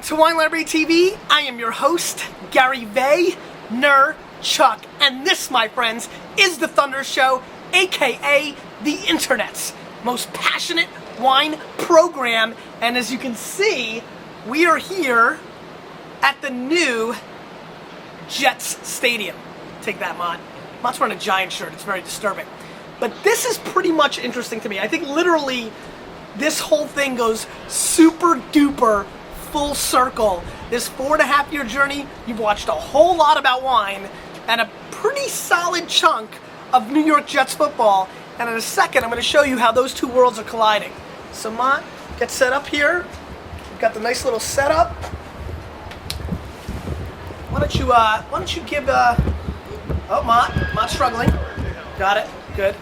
to Wine Library TV. I am your host, Gary Chuck, and this, my friends, is the Thunder Show, aka the Internet's most passionate wine program. And as you can see, we are here at the new Jets Stadium. Take that, Mott. Mott's wearing a Giant shirt. It's very disturbing. But this is pretty much interesting to me. I think literally this whole thing goes super duper full circle. This 4.5-year journey, you've watched a whole lot about wine and a pretty solid chunk of New York Jets football. And in a second, I'm going to show you how those two worlds are colliding. So Mott, get set up here. We've got the nice little setup. Why don't you give oh, Mott's struggling. Got it. Good.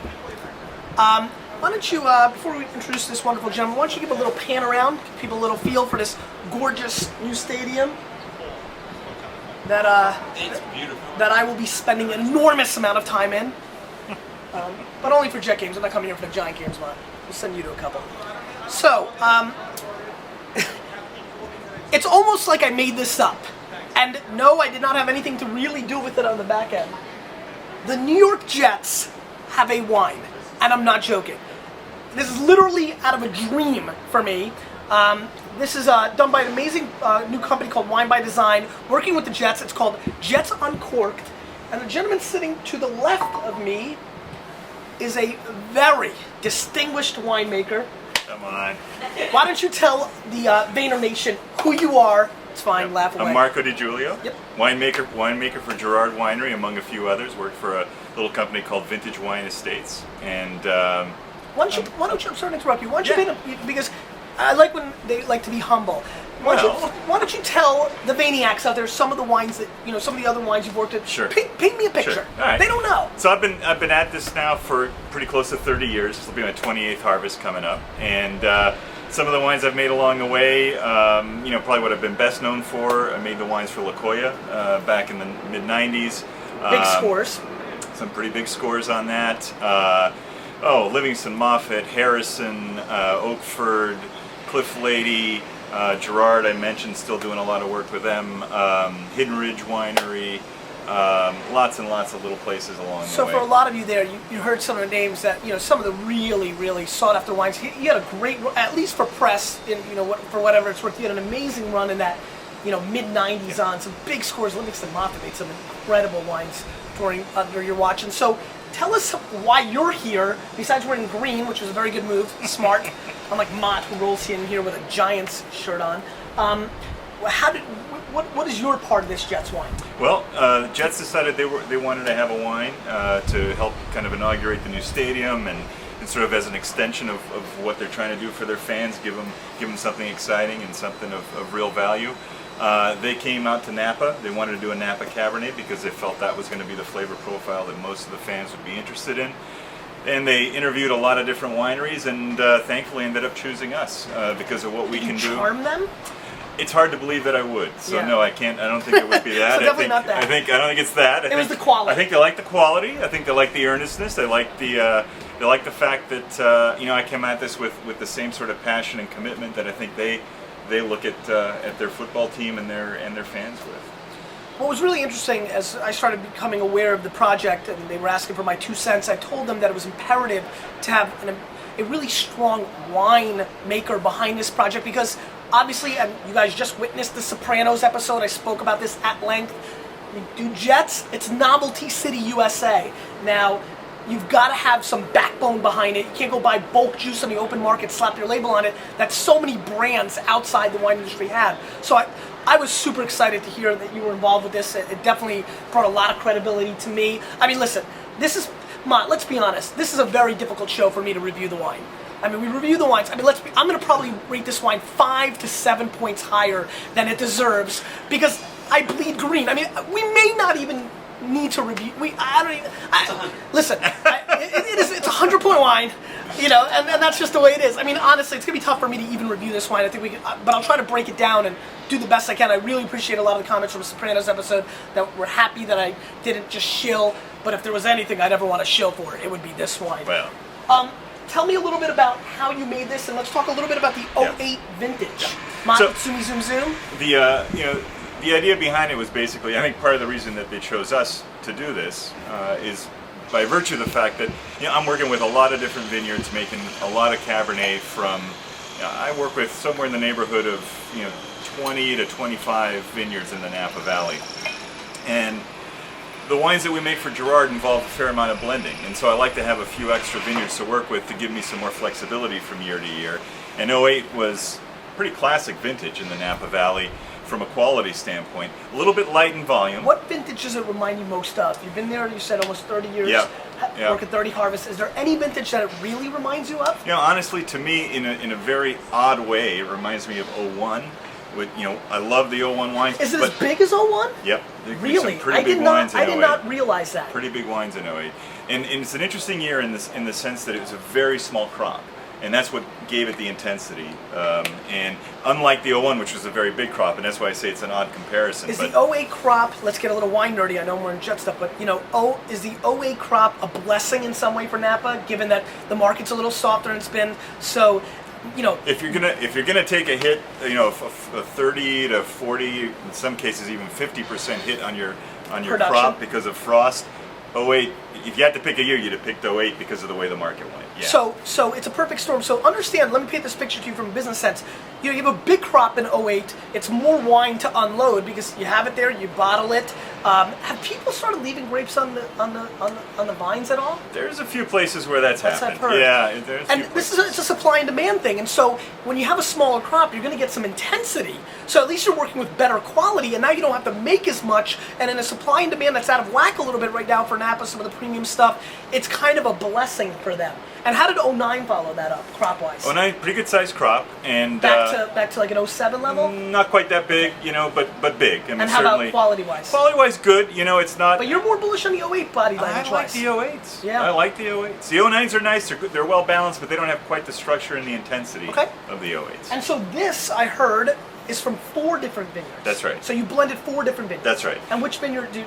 Why don't you, before we introduce this wonderful gentleman, why don't you give a little pan around, give people a little feel for this gorgeous new stadium that it's beautiful. That I will be spending an enormous amount of time in, but only for Jet games. I'm not coming here for the Giant games, Mott. We'll send you to a couple. So, it's almost like I made this up, and no, I did not have anything to really do with it on the back end. The New York Jets have a wine, and I'm not joking. This is literally out of a dream for me. This is done by an amazing new company called Wine by Design, working with the Jets. It's called Jets Uncorked. And the gentleman sitting to the left of me is a very distinguished winemaker. Come on. Why don't you tell the Vayner Nation who you are? It's fine, laugh away. I'm Marco de Julio. Yep. Winemaker for Girard Winery, among a few others. Worked for a little company called Vintage Wine Estates. And why don't you, I'm sorry to interrupt you, why don't you, because I like when they like to be humble. Why don't you tell the Vaniacs out there some of the wines that, some of the other wines you've worked at? Sure. Paint me a picture. Sure. All right. They don't know. So I've been at this now for pretty close to 30 years. This will be my 28th harvest coming up. And some of the wines I've made along the way, probably what I've been best known for, I made the wines for La Jolla back in the mid-90s. Big scores. Some pretty big scores on that. Livingston, Moffat, Harrison, Oakford, Cliff Lady, Girard, I mentioned, still doing a lot of work with them. Hidden Ridge Winery, lots and lots of little places along the way. So for a lot of you there, you heard some of the names that, some of the really, really sought after wines. You had a great, at least for press, for whatever it's worth, you had an amazing run in that, mid-90s on some big scores. Livingston, Moffat made some incredible wines under your watch. And so tell us why you're here, besides wearing green, which was a very good move, smart, unlike Mott, who rolls in here with a Giants shirt on. What is your part of this Jets wine? Well, the Jets decided they wanted to have a wine to help kind of inaugurate the new stadium and sort of as an extension of what they're trying to do for their fans, give them something exciting and something of real value. They came out to Napa. They wanted to do a Napa Cabernet because they felt that was going to be the flavor profile that most of the fans would be interested in. And they interviewed a lot of different wineries and thankfully ended up choosing us because of what we can do. Did you charm them? It's hard to believe that I would. So yeah. No, I can't. I don't think it would be that. So definitely not that. I don't think it's that. It was the quality. I think they like the quality. I think they like the earnestness. They like the fact that I came at this with the same sort of passion and commitment that I think they look at their football team and their fans with. What was really interesting as I started becoming aware of the project and they were asking for my 2 cents, I told them that it was imperative to have a really strong wine maker behind this project because obviously, and you guys just witnessed the Sopranos episode, I spoke about this at length. Do Jets, it's Novelty City, USA. Now, you've got to have some backbone behind it. You can't go buy bulk juice on the open market, slap your label on it, that so many brands outside the wine industry have. So I was super excited to hear that you were involved with this. It definitely brought a lot of credibility to me. I mean, listen, Mott, let's be honest, this is a very difficult show for me to review the wine. I mean, we review the wines. I mean, I'm going to probably rate this wine 5 to 7 points higher than it deserves because I bleed green. I mean, we may not even need to review. Listen, it's a 100-point wine, and that's just the way it is. I mean, honestly, it's gonna be tough for me to even review this wine. I think but I'll try to break it down and do the best I can. I really appreciate a lot of the comments from the Sopranos episode that were happy that I didn't just shill. But if there was anything I'd ever want to shill for, it would be this wine. Well. tell me a little bit about how you made this, and let's talk a little bit about the '08 vintage. Matsumi Zoom Zoom. The idea behind it was basically, I think part of the reason that they chose us to do this is by virtue of the fact that I'm working with a lot of different vineyards, making a lot of Cabernet from. I work with somewhere in the neighborhood of 20 to 25 vineyards in the Napa Valley, and the wines that we make for Gerard involve a fair amount of blending, and so I like to have a few extra vineyards to work with to give me some more flexibility from year to year. And '08 was pretty classic vintage in the Napa Valley from a quality standpoint. A little bit light in volume. What vintage does it remind you most of? You've been there, you said almost 30 years. Yeah. Work at 30 Harvest. Is there any vintage that it really reminds you of? Honestly, to me, in a very odd way, it reminds me of '01. I love the '01 wines. Is it as big as '01? Yep. Really? I did not realize that. Pretty big wines in '08. And it's an interesting year in the sense that it was a very small crop. And that's what gave it the intensity. And unlike the '01, which was a very big crop, and that's why I say it's an odd comparison. Is the '08 crop, let's get a little wine nerdy, I know we're in jet stuff, but is the '08 crop a blessing in some way for Napa, given that the market's a little softer and it's been so, if you're gonna take a hit, a 30 to 40, in some cases even 50% hit on your production crop because of frost, '08. If you had to pick a year, you'd have picked '08 because of the way the market went. Yeah. So it's a perfect storm. So understand, let me paint this picture to you from a business sense. You have a big crop in '08. It's more wine to unload because you have it there, you bottle it. Have people started leaving grapes on the vines at all? There's a few places where that's happened. I've heard. Yeah, there's and it's a supply and demand thing. And so when you have a smaller crop, you're going to get some intensity. So at least you're working with better quality, and now you don't have to make as much. And in a supply and demand that's out of whack a little bit right now for Napa, some of the premium stuff, it's kind of a blessing for them. And how did '09 follow that up, crop-wise? '09, pretty good sized crop, and back to like an '07 level. Not quite that big, but big. I mean, and how about quality-wise? Quality-wise, good. It's not. But you're more bullish on the '08 body language. I like the '08s. Yeah, I like the '08s. The '09s are nice. They're good. They're well balanced, but they don't have quite the structure and the intensity of the '08s. And so this, I heard, is from 4 different vineyards. That's right. So you blended 4 different vineyards. That's right. And which vineyard do?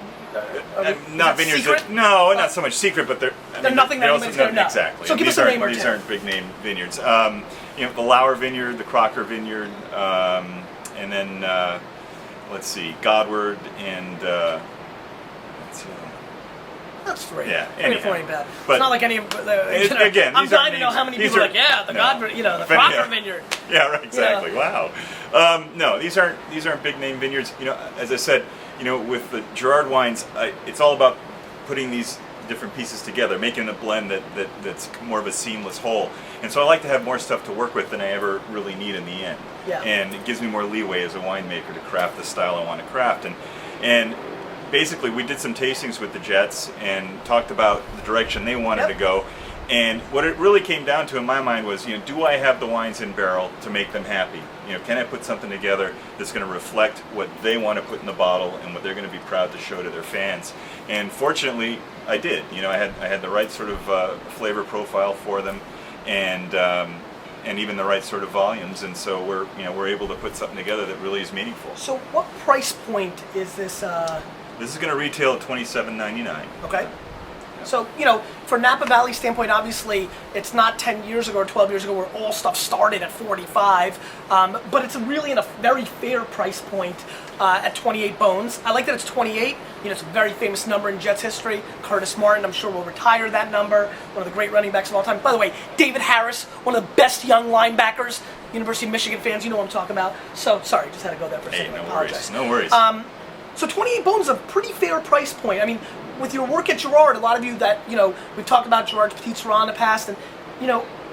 Not vineyards. Not so much secret, but they're nothing that anybody's going to know. Exactly. So give us a name or two. These aren't big name vineyards. The Lauer Vineyard, the Crocker Vineyard, and then let's see, Godward and let's see. That's 3. Yeah, 3 or 4 ain't bad. But it's not like any of the. Again, I'm dying to know how many people are like, the Godward, the Crocker Vineyard. Yeah, right. Exactly. Wow. No, these aren't big name vineyards. As I said, with the Gerard wines, it's all about putting these different pieces together, making a blend that's more of a seamless whole. And so I like to have more stuff to work with than I ever really need in the end. Yeah. And it gives me more leeway as a winemaker to craft the style I want to craft. And basically, we did some tastings with the Jets and talked about the direction they wanted to go. And what it really came down to in my mind was, do I have the wines in barrel to make them happy? Can I put something together that's going to reflect what they want to put in the bottle and what they're going to be proud to show to their fans? And fortunately, I did. I had the right sort of flavor profile for them, and even the right sort of volumes. And so we're able to put something together that really is meaningful. So what price point is this? This is going to retail at $27.99. Okay. So, for Napa Valley standpoint, obviously, it's not 10 years ago or 12 years ago where all stuff started at 45, but it's really in a very fair price point at 28 bones. I like that it's 28. It's a very famous number in Jets history. Curtis Martin, I'm sure, will retire that number. One of the great running backs of all time. By the way, David Harris, one of the best young linebackers. University of Michigan fans, you know what I'm talking about. So, sorry, just had to go there for a second. Hey, no worries. So 28 bones is a pretty fair price point. I mean, with your work at Gerard, a lot of you that, we've talked about Gerard's Petit Syrah in the past, and,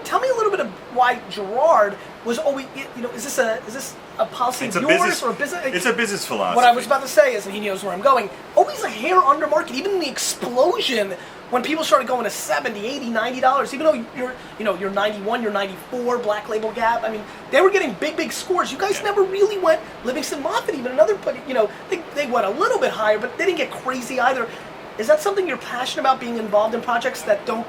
tell me a little bit of why Gerard was always, is this a policy of yours or a business? It's a business philosophy. What I was about to say is, and he knows where I'm going, always a hair under market, even in the explosion when people started going to $70, $80, $90, even though you're 91, you're 94, Black Label Gap, I mean, they were getting big scores. You guys never really went, Livingston Moffitt even, another, they went a little bit higher, but they didn't get crazy either. Is that something you're passionate about, being involved in projects that don't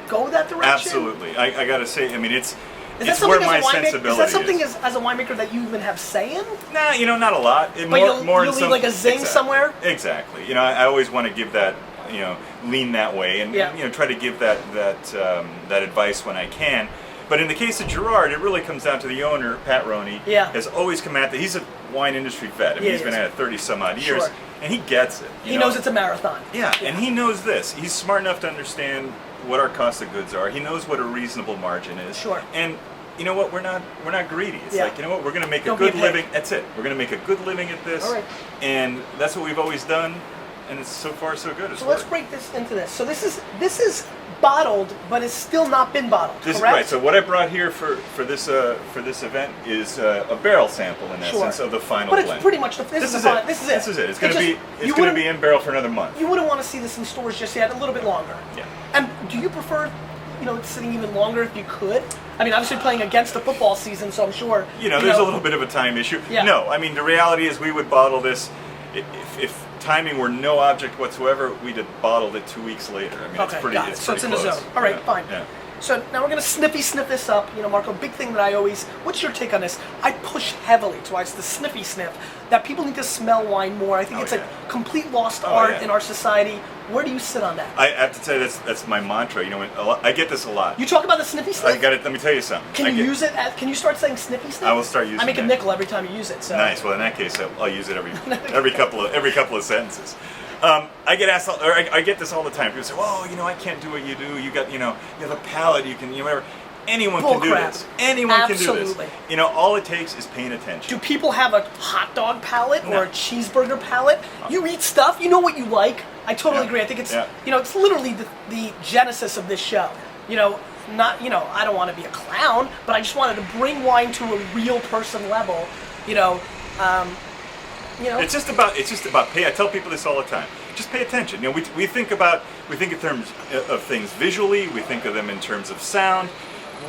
go that direction? Absolutely. I got to say, I mean, it's that where my sensibility is. That something as a winemaker that you even have say in? Nah, not a lot. But you'll leave like a zing somewhere? Exactly. I always want to give that lean that way, and try to give that advice when I can. But in the case of Gerard, it really comes down to the owner, Pat Roney. Has always come at that. He's a wine industry vet. I mean, he's been at it 30 some odd years, and he gets it. He knows it's a marathon. And he knows this. He's smart enough to understand what our cost of goods are. He knows what a reasonable margin is. And you know what? We're not greedy. It's like, you know what? We're going to make a good living. That's it. We're going to make a good living at this. And that's what we've always done. And it's so far so good. So let's break this into this. So this is bottled, but it's still not been bottled. This correct? Is right. So what I brought here for this event is a barrel sample in essence of the final blend. But it's pretty much this is it. This is it. It's going to be in barrel for another month. You wouldn't want to see this in stores just yet. A little bit longer. And do you prefer, sitting even longer if you could? I mean, obviously playing against the football season, so I'm sure. There's a little bit of a time issue. No, I mean the reality is we would bottle this if timing were no object whatsoever, we'd have bottled it 2 weeks later. I mean, it's pretty it's in close. the zone. All right, fine. So now we're going to sniff this up. Marco, big thing that I always, what's your take on this? I push heavily, it's why it's the sniffy sniff, that people need to smell wine more. I think it's a complete lost art in our society. Where do you sit on that? I have to tell you, that's my mantra. I get this a lot. You talk about the sniffy sniff? I got it. Let me tell you something. Can you use it? Can you start saying sniffy sniff? I will start using it. I make a nickel every time you use it. So. Nice. Well, in that case, I'll use it every couple of sentences. I get asked, or I get this all the time. People say, "Well, I can't do what you do. You got, you have a palate. You can, whatever." Anyone can do this. Anyone can do this. All it takes is paying attention. Do people have a hot dog palate or a cheeseburger palate? You eat stuff. You know what you like. I totally agree. I think it's, it's literally the genesis of this show. Not, I don't want to be a clown, but I just wanted to bring wine to a real person level. It's just about pay. I tell people this all the time. Just pay attention. We think in terms of things visually. We think of them in terms of sound.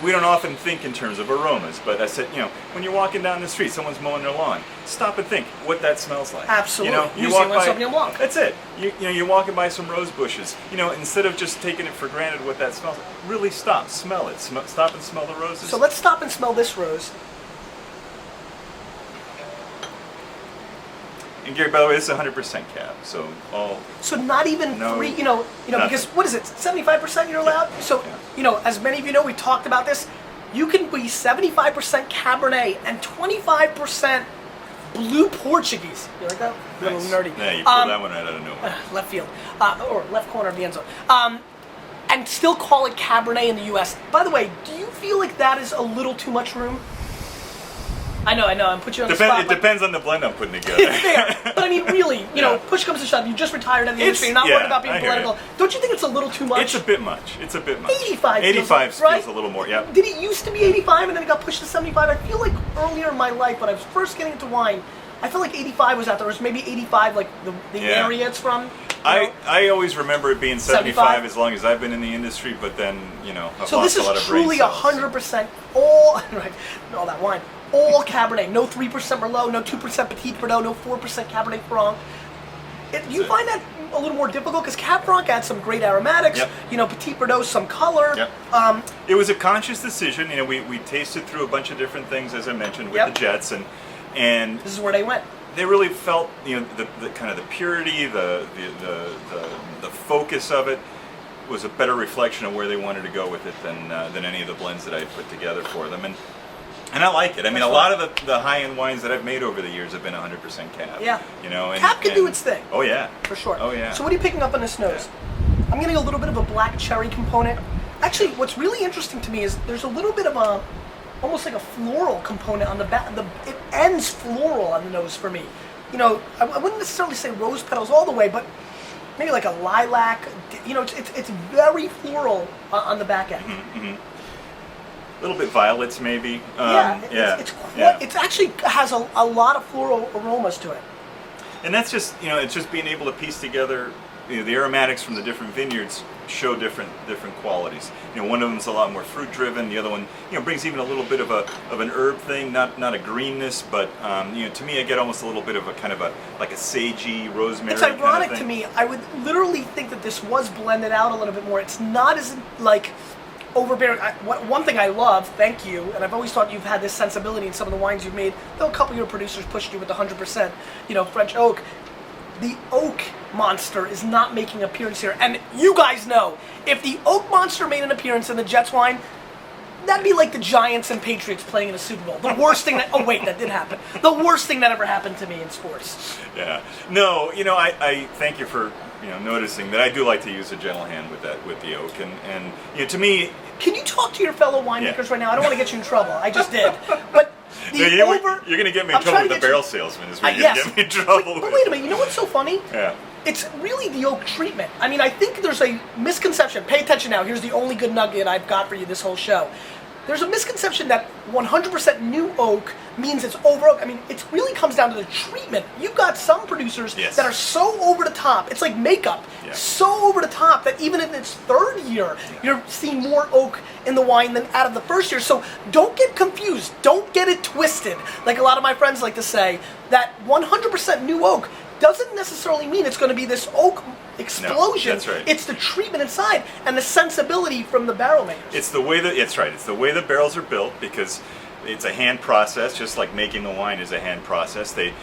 We don't often think in terms of aromas. But I said, when you're walking down the street, someone's mowing their lawn. Stop and think what that smells like. Absolutely. You walk by. That's it. You're walking by some rose bushes. Instead of just taking it for granted what that smells like, really stop, smell it. Stop and smell the roses. So let's stop and smell this rose. And Gary, by the way, this is 100% cab, so all. So not even three, because what is it? 75% you're allowed. So as many of you know, we talked about this. You can be 75% Cabernet and 25% Blue Portuguese. You like that? A little nerdy. Yeah, you pulled that one right out of nowhere. Left field, or left corner of the end zone. And still call it Cabernet in the U.S. By the way, do you feel like that is a little too much room? I know, I'm putting you on the spot. It depends on the blend I'm putting together. Fair. But I mean, really, push comes to shove. You just retired out of the industry. You're not worried about being political. Don't you think it's a little too much? It's a bit much. 85 feels a little more, yeah. Did it used to be 85 and then it got pushed to 75? I feel like earlier in my life, when I was first getting into wine, I felt like 85 was out there. It was maybe 85, like the area it's from. I always remember it being 75 as long as I've been in the industry, but then, I've lost a lot of brain cells. So this is truly 100% all, all that wine. All Cabernet, no 3% Merlot, no 2% Petit Verdot, no 4% Cabernet Franc. Do you find that a little more difficult? Because Cab Franc adds some great aromatics, Petit Verdot, some color. It was a conscious decision. We tasted through a bunch of different things, as I mentioned, with the Jets, and this is where they went. They really felt, the kind of the purity, the focus of it was a better reflection of where they wanted to go with it than any of the blends that I had put together for them. And I like it. I mean, a lot of the high-end wines that I've made over the years have been 100% Cab. Yeah. And Cab can do its thing. Oh yeah. For sure. Oh yeah. So what are you picking up on this nose? Yeah. I'm getting a little bit of a black cherry component. Actually, what's really interesting to me is there's a little bit of almost like a floral component on the back. It ends floral on the nose for me. I wouldn't necessarily say rose petals all the way, but maybe like a lilac. It's very floral on the back end. A little bit violets, maybe. It actually has a lot of floral aromas to it. And that's just, it's just being able to piece together, the aromatics from the different vineyards show different qualities. One of them's a lot more fruit driven. The other one, brings even a little bit of an herb thing, not a greenness, but to me, I get almost a little bit of a kind of like a sagey rosemary. It's ironic kind of to me. I would literally think that this was blended out a little bit more. It's not as overbearing. One thing I love, thank you, and I've always thought you've had this sensibility in some of the wines you've made, though a couple of your producers pushed you with the 100%, French oak. The oak Monster is not making an appearance here. And you guys know, if the Oak Monster made an appearance in the Jets wine, that'd be like the Giants and Patriots playing in a Super Bowl. The worst thing that, oh wait, that did happen. The worst thing that ever happened to me in sports. Yeah. No, I thank you for, noticing that I do like to use a gentle hand with the oak. And to me... Can you talk to your fellow winemakers right now? I don't want to get you in trouble. I just did. But you're going to get me in trouble with the barrel salesman is what you're going to get me in trouble with. But wait a minute, you know what's so funny? Yeah. It's really the oak treatment. I mean, I think there's a misconception. Pay attention now. Here's the only good nugget I've got for you this whole show. There's a misconception that 100% new oak means it's over oak. I mean, it really comes down to the treatment. You've got some producers that are so over the top. It's like makeup. Yeah. So over the top that even in its third year, you're seeing more oak in the wine than out of the first year. So don't get confused. Don't get it twisted. Like a lot of my friends like to say, that 100% new oak doesn't necessarily mean it's going to be this oak explosion. No, that's right. It's the treatment inside and the sensibility from the barrel makers. It's the way it's the way the barrels are built, because it's a hand process, just like making the wine is a hand process. They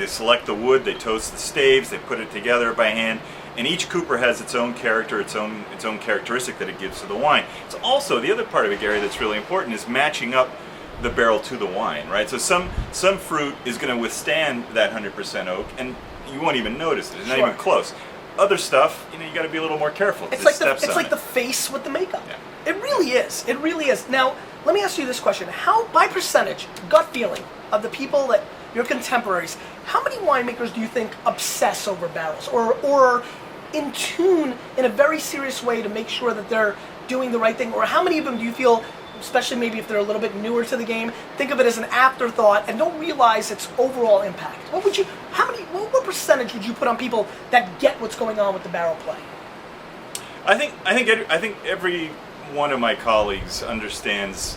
select the wood, they toast the staves, they put it together by hand, and each cooper has its own character, its own characteristic that it gives to the wine. It's also the other part of it, Gary, that's really important is matching up the barrel to the wine, right? So some fruit is going to withstand that 100% oak, and you won't even notice it. It's not even close. Other stuff, you got to be a little more careful. It's like the face with the makeup. Yeah. It really is. It really is. Now, let me ask you this question: how, by percentage, gut feeling of the people that your contemporaries, how many winemakers do you think obsess over barrels, or in tune in a very serious way to make sure that they're doing the right thing, or how many of them do you feel, especially maybe if they're a little bit newer to the game, think of it as an afterthought and don't realize its overall impact? What percentage would you put on people that get what's going on with the barrel play? I think every one of my colleagues understands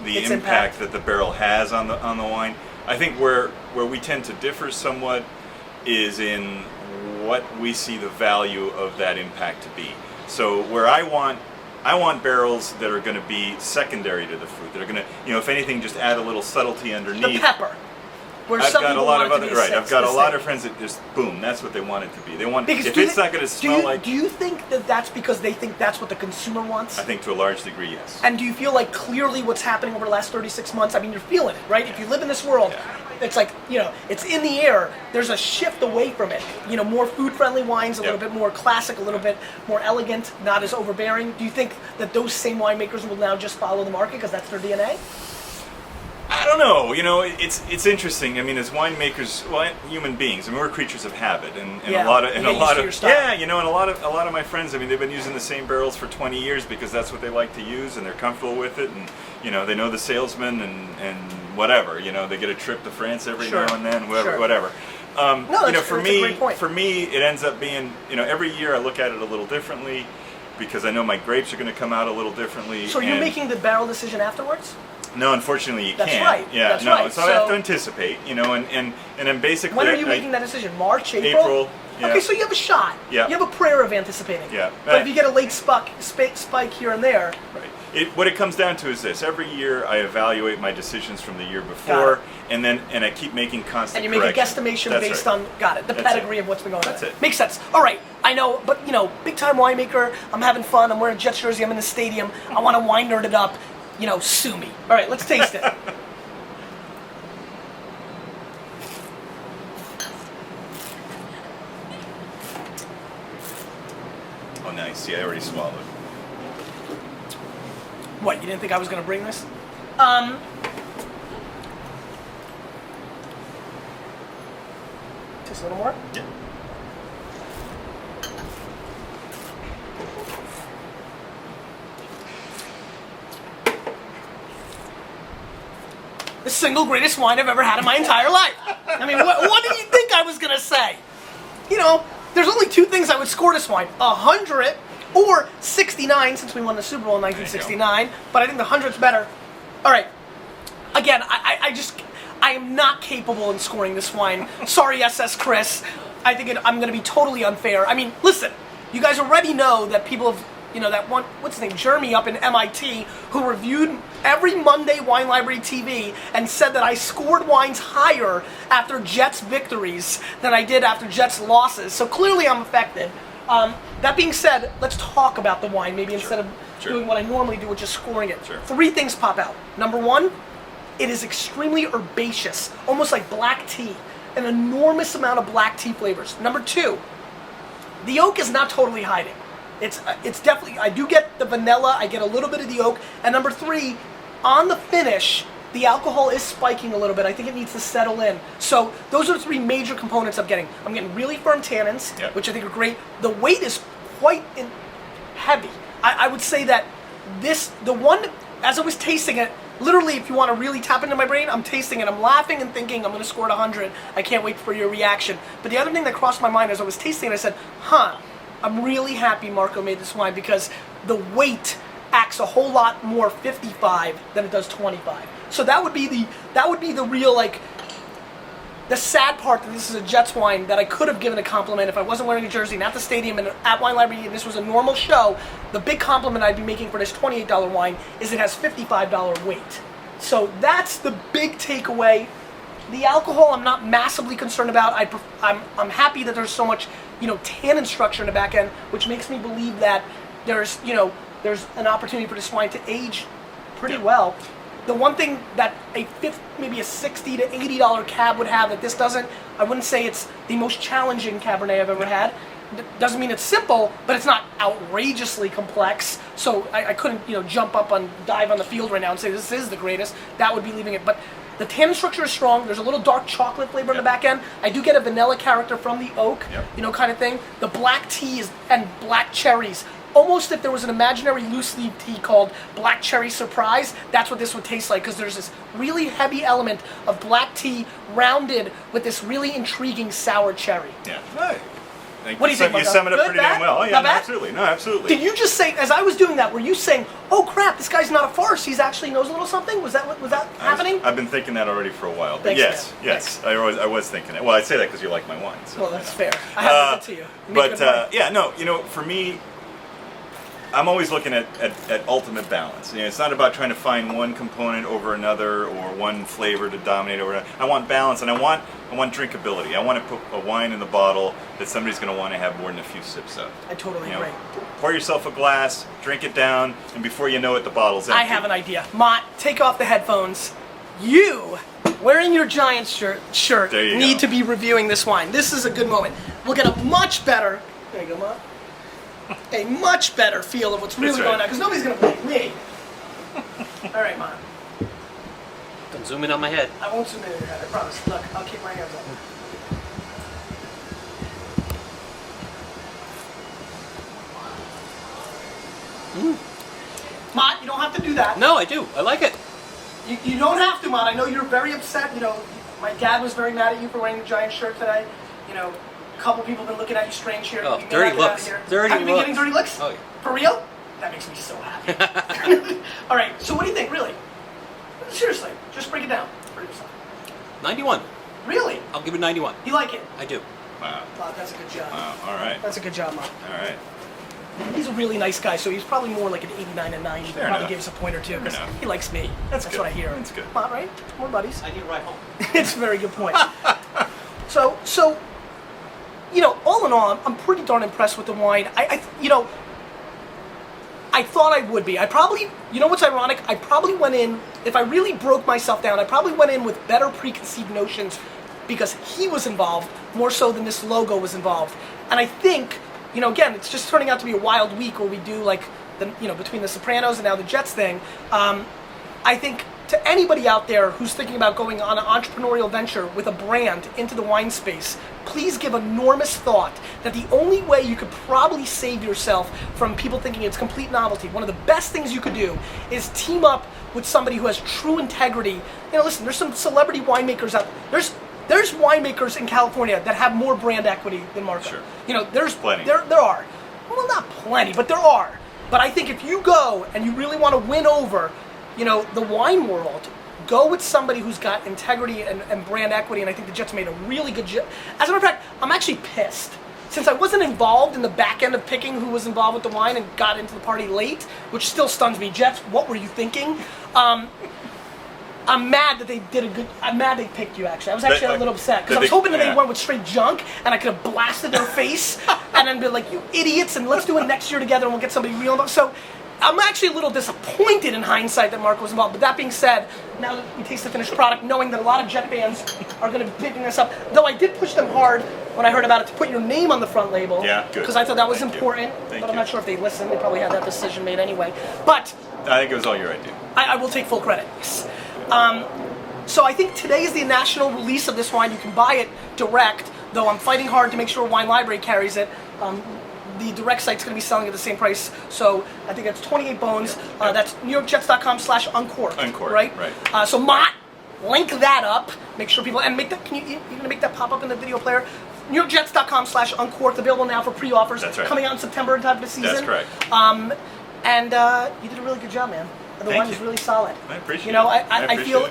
its impact that the barrel has on the wine. I think where we tend to differ somewhat is in what we see the value of that impact to be. So where I want barrels that are going to be secondary to the fruit. That are going to, if anything, just add a little subtlety underneath. The pepper. I've got a lot of friends that just boom. That's what they want it to be. They want if it's not going to smell like. Do you think that that's because they think that's what the consumer wants? I think to a large degree, yes. And do you feel like clearly what's happening over the last 36 months? I mean, you're feeling it, right? Yeah. If you live in this world, it's like it's in the air. There's a shift away from it. More food-friendly wines, a little bit more classic, a little bit more elegant, not as overbearing. Do you think that those same winemakers will now just follow the market because that's their DNA? I don't know. It's interesting. I mean, as winemakers, human beings. I mean, we're creatures of habit, and a lot of a lot of my friends. I mean, they've been using the same barrels for 20 years because that's what they like to use, and they're comfortable with it, and they know the salesman and whatever. They get a trip to France every now and then, whatever. For me, it ends up being every year I look at it a little differently because I know my grapes are going to come out a little differently. So you're making the barrel decision afterwards? No, unfortunately you can't. That's right. Yeah, That's no. right. So I have to anticipate, and then basically. When are you making that decision? March, April? April. Yeah. Okay, so you have a shot. Yeah. You have a prayer of anticipating. Yeah. But if you get a late spike here and there. Right. What it comes down to is this: every year I evaluate my decisions from the year before, and I keep making constant. And you make a guesstimation based on the pedigree of what's been going on. That's it. Makes sense. All right. I know, but big time winemaker. I'm having fun. I'm wearing a Jets jersey. I'm in the stadium. I want to wine nerd it up. Sue me. All right, let's taste it. Oh, nice. Yeah, I already swallowed. What, you didn't think I was going to bring this? Just a little more? Yeah. The single greatest wine I've ever had in my entire life. I mean, what did you think I was going to say? There's only two things I would score this wine. 100 or 69, since we won the Super Bowl in 1969. But I think the 100's better. All right. Again, I am not capable in scoring this wine. Sorry, SS Chris. I think I'm going to be totally unfair. I mean, listen. You guys already know that people have you know, that one, what's his name, Jeremy up in MIT, who reviewed every Monday Wine Library TV and said that I scored wines higher after Jets victories than I did after Jets losses. So clearly I'm affected. That being said, let's talk about the wine, maybe instead of doing what I normally do, which is scoring it. Sure. 3 things pop out. Number 1, it is extremely herbaceous, almost like black tea. An enormous amount of black tea flavors. Number 2, the oak is not totally hiding. It's definitely, I do get the vanilla, I get a little bit of the oak. And number 3, on the finish, the alcohol is spiking a little bit. I think it needs to settle in. So those are the 3 major components I'm getting. I'm getting really firm tannins, which I think are great. The weight is quite heavy. I would say that the one, as I was tasting it, literally, if you want to really tap into my brain, I'm tasting it, I'm laughing and thinking I'm going to score it 100. I can't wait for your reaction. But the other thing that crossed my mind as I was tasting it, I said, I'm really happy Marco made this wine because the weight acts a whole lot more 55 than it does 25. So that would be the real, like, the sad part that this is a Jets wine that I could have given a compliment if I wasn't wearing a jersey and at the stadium and at Wine Library and this was a normal show. The big compliment I'd be making for this $28 wine is it has $55 weight. So that's the big takeaway. The alcohol I'm not massively concerned about. I'm happy that there's so much, you know, tannin structure in the back end, which makes me believe that there's an opportunity for this wine to age pretty well. The one thing that maybe a $60 to $80 cab would have that this doesn't, I wouldn't say it's the most challenging Cabernet I've ever had. Doesn't mean it's simple, but it's not outrageously complex. So I couldn't, you know, dive on the field right now and say this is the greatest. That would be leaving it. But the tannin structure is strong. There's a little dark chocolate flavor in the back end. I do get a vanilla character from the oak, you know, kind of thing. The black teas and black cherries. Almost if there was an imaginary loose leaf tea called Black Cherry Surprise, that's what this would taste like, because there's this really heavy element of black tea rounded with this really intriguing sour cherry. Yeah. Right. What do you think, Marco? You sum it up Good, pretty bad? damn well. Oh, yeah, Not bad? absolutely. No, absolutely. Did you just say, as I was doing that, were you saying, oh crap, this guy's not a farce, he's actually knows a little something? Was that happening? I've been thinking that already for a while. But Thanks, yes, man. yes. Thanks. I was thinking it. Well, I say that because you like my wine. So, Well, that's fair. I have to give it to you. But yeah, no, you know, for me, I'm always looking at ultimate balance. You know, it's not about trying to find one component over another or one flavor to dominate over another. I want balance, and I want drinkability. I want to put a wine in the bottle that somebody's going to want to have more than a few sips of. I totally You know, agree. pour yourself a glass, drink it down, and before you know it, the bottle's empty. I have an idea. Mott, take off the headphones. You, wearing your Giants shirt There you need go. to be reviewing this wine. This is a good moment. We'll get a much better, there you go, Mott, a much better feel of what's really That's right. going on, because nobody's going to blame me. All right, Mott. Don't zoom in on my head. I won't zoom in on your head, I promise. Look, I'll keep my hands up. Mott, you don't have to do that. No, I do. I like it. You don't have to, Mott. I know you're very upset. You know, my dad was very mad at you for wearing the Giant shirt today. You know, a couple people have been looking at you strange here. Oh, You may dirty not get out of looks. here. Dirty Have you been looks. getting dirty looks? Oh, yeah. For real? That makes me so happy. All right, so what do you think, really? Seriously, just break it down for yourself. 91. Really? I'll give it 91. You like it? I do. Wow. Oh, that's a good job. Wow. All right. That's a good job, Mott. All right. He's a really nice guy, so he's probably more like an 89 and 90. Fair Probably enough. gave us a point or two because Fair enough. he likes me. That's good. what I hear. That's good. Mott, right? We're buddies. I need a ride home. It's a very good point. So, you know, all in all, I'm pretty darn impressed with the wine. You know, I thought I would be. I probably, you know what's ironic? I probably went in, if I really broke myself down, I probably went in with better preconceived notions because he was involved more so than this logo was involved. And I think, you know, again, it's just turning out to be a wild week where we do like, you know, between the Sopranos and now the Jets thing. I think to anybody out there who's thinking about going on an entrepreneurial venture with a brand into the wine space, please give enormous thought that the only way you could probably save yourself from people thinking it's complete novelty, one of the best things you could do is team up with somebody who has true integrity. You know, listen, there's some celebrity winemakers out there. There's winemakers in California that have more brand equity than Marco. Sure. You know, there's Plenty. There are. Well, not plenty, but there are. But I think if you go and you really want to win over, you know, the wine world, go with somebody who's got integrity and brand equity, and I think the Jets made a really good job. As a matter of fact, I'm actually pissed. since I wasn't involved in the back end of picking who was involved with the wine and got into the party late, which still stuns me. Jets, what were you thinking? I'm mad that they did a good. I'm mad they picked you. Actually, I was actually a little upset because I was hoping that they went with straight junk and I could have blasted their face and then be like, "You idiots!" and let's do it next year together and we'll get somebody real involved. So, I'm actually a little disappointed in hindsight that Marco was involved. But that being said, now that we taste the finished product, knowing that a lot of Jet fans are going to be picking this up, though I did push them hard when I heard about it to put your name on the front label. Yeah, good. Because I thought that was Thank you. important. Thank But I'm you. not sure if they listened. They probably had that decision made anyway. But I think it was all your idea. I will take full credit. Yes. So I think today is the national release of this wine. You can buy it direct, though I'm fighting hard to make sure Wine Library carries it. The direct site's going to be selling at the same price, so I think that's 28 bones. That's NewYorkJets.com/uncorked. Uncorked, right? right. So Mott, link that up. Make sure people and make that. You're going to make that pop up in the video player. NewYorkJets.com/uncorked. Available now for pre-offers. That's right. Coming out in September in time for the season. That's correct. And you did a really good job, man. The Thank wine you. is really solid. I appreciate You know, it. I feel,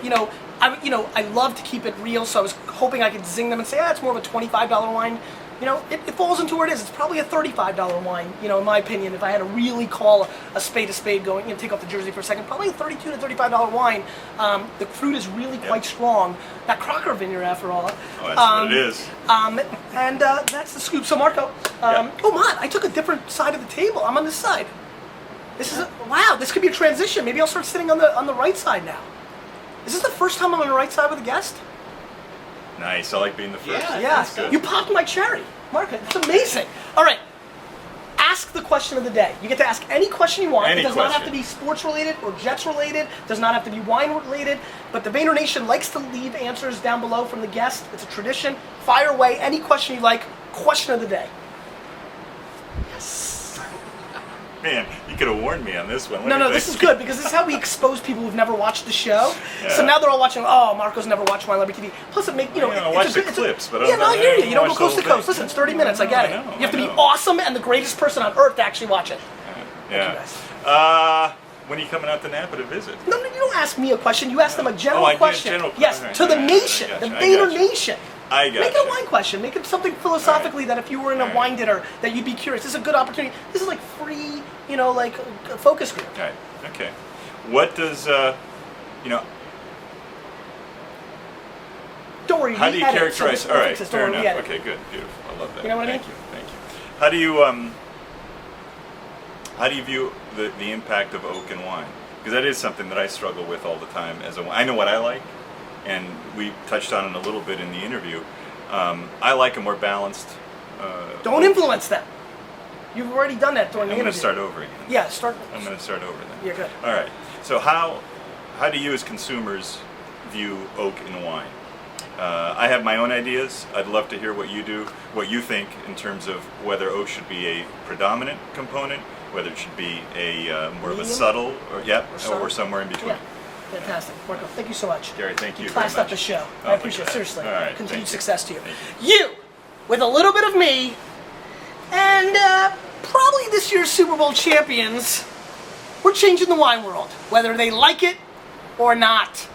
I love to keep it real, so I was hoping I could zing them and say, it's more of a $25 wine. You know, it falls into where it is. It's probably a $35 wine, in my opinion. If I had to really call a spade going, take off the jersey for a second, probably a $32 to $35 wine. The fruit is really quite strong. That Crocker vineyard, after all. Oh, that's what it is. And that's the scoop. So, Marco, oh, Mott, I took a different side of the table. I'm on this side. This is wow. This could be a transition. Maybe I'll start sitting on the right side now. Is this the first time I'm on the right side with a guest? Nice. I like being the first. Yeah. That's good. You popped my cherry, Marco. It's amazing. All right. Ask the question of the day. You get to ask any question you want. Any It does not have to question. be sports related or Jets related. It does not have to be wine related. But the Vayner Nation likes to leave answers down below from the guest. It's a tradition. Fire away any question you like. Question of the day. Man, you could have warned me on this one. No, this is good because this is how we expose people who've never watched the show. Yeah. So now they're all watching. Oh, Marco's never watched WineLibraryTV. Plus, it make I watch the clips, but yeah, no, I hear you. You don't go watch the coast to whole coast. thing. Listen, it's 30 minutes. I get it. I know, You have to I be know. awesome and the greatest person on earth to actually watch it. Yeah. When are you coming out to Napa to visit? No, you don't ask me a question. You ask them a general I did question. general- Yes, alright, to the alright, nation, I the gotcha, I Vayner gotcha. Nation. I got Make it a wine question. Make it something philosophically that if you were in a Alright. wine dinner that you'd be curious. This is a good opportunity. This is like free, like a focus group. Okay. Okay. What does Don't worry. How we do you edit, characterize? so All we'll right, fix this. fair Don't worry, we enough. edit. Okay, good, beautiful. I love that. You know what I Thank mean? you, thank you. How do you view the impact of oak and wine? Because that is something that I struggle with all the time. I know what I like, and we touched on it a little bit in the interview. I like a more balanced. Don't influence them. You've already done that during the I'm going to interview. start over again. Yeah, start. I'm going to start over then. Yeah, good. All right. So how do you as consumers view oak and wine? I have my own ideas. I'd love to hear what you think in terms of whether oak should be a predominant component, whether it should be a more of a Medium? subtle, subtle? or somewhere in between. Yeah, fantastic. Marco, thank you so much. Gary, thank you You very classed up much. the show. Oh, I appreciate look it. at Seriously. that. All right, Continued thank you. success to you. Thank You, with a little bit of me, and probably this year's Super Bowl champions, we're changing the wine world, whether they like it or not.